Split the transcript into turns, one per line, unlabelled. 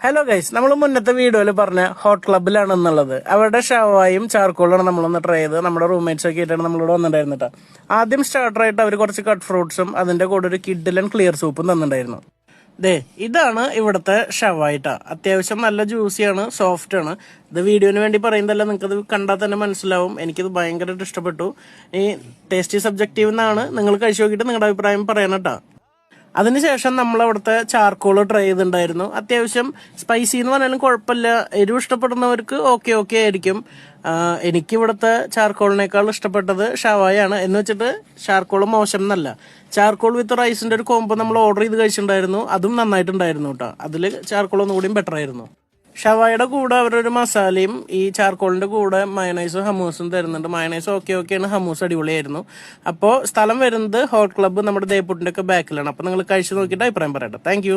Hello guys, നമ്മൾ മുന്നത്തെ വീഡിയോയിൽ പറഞ്ഞ ഹോട്ട് ക്ലബിലാണെന്നുള്ളത്. അവരുടെ ഷവായും ചാർക്കോളാണ് നമ്മളൊന്ന് ട്രൈ ചെയ്ത് നമ്മുടെ റൂംമേറ്റ്സ് ഒക്കെ ആയിട്ടാണ് നമ്മളിവിടെ വന്നിട്ടുണ്ടായിരുന്നിട്ട്. ആദ്യം സ്റ്റാർട്ടറായിട്ട് അവർ കുറച്ച് കട്ട് ഫ്രൂട്ട്സും അതിന്റെ കൂടെ ഒരു കിഡിലൻ ക്ലിയർ സൂപ്പും തന്നിട്ടുണ്ടായിരുന്നു. ഇതാണ് ഇവിടുത്തെ ഷവായിട്ടാ. അത്യാവശ്യം നല്ല ജ്യൂസിയാണ്, സോഫ്റ്റ് ആണ്. ഇത് വീഡിയോന് വേണ്ടി പറയുന്നതല്ല, നിങ്ങൾക്കത് കണ്ടാൽ തന്നെ മനസ്സിലാവും. എനിക്കിത് ഭയങ്കരമായിട്ട് ഇഷ്ടപ്പെട്ടു. ഈ ടേസ്റ്റി സബ്ജക്റ്റീവ് എന്നാണ്. നിങ്ങൾ കഴിച്ചു നോക്കിയിട്ട് നിങ്ങളുടെ അഭിപ്രായം പറയണം കേട്ടോ. അതിനുശേഷം നമ്മൾ അവിടുത്തെ ചാർക്കോൾ ട്രൈ ചെയ്തിട്ടുണ്ടായിരുന്നു. അത്യാവശ്യം സ്പൈസി എന്ന് പറഞ്ഞാലും കുഴപ്പമില്ല. എരിവ് ഇഷ്ടപ്പെടുന്നവർക്ക് ഓക്കെ ആയിരിക്കും. എനിക്കിവിടുത്തെ ചാർക്കോളിനേക്കാൾ ഇഷ്ടപ്പെട്ടത് ഷവായാണ്. എന്ന് വെച്ചിട്ട് ചാർക്കോൾ മോശം എന്നല്ല. ചാർക്കോൾ വിത്ത് റൈസിന്റെ ഒരു കോംബോ നമ്മൾ ഓർഡർ ചെയ്ത് കഴിച്ചിട്ടുണ്ടായിരുന്നു. അതും നന്നായിട്ടുണ്ടായിരുന്നു കേട്ടോ. അതിൽ ചാർക്കോൾ ഒന്നുകൂടിയും ബെറ്റർ ആയിരുന്നു. ഷവായുടെ കൂടെ അവരൊരു മസാലയും ഈ ചാർക്കോളിന്റെ കൂടെ മയണൈസും ഹമൂസും തരുന്നുണ്ട്. മയണൈസ് ഓക്കെയാണ്, ഹമൂസ് അടിപൊളിയായിരുന്നു. അപ്പോൾ സ്ഥലം വരുന്നത് ഹോട്ട് ക്ലബ്ബ് നമ്മുടെ ദേപ്പൂട്ടിന്റെ ഒക്കെ ബാക്കിലാണ്. അപ്പോൾ നിങ്ങൾ കഴിച്ചു നോക്കിയിട്ട് അഭിപ്രായം പറയട്ടെ. താങ്ക്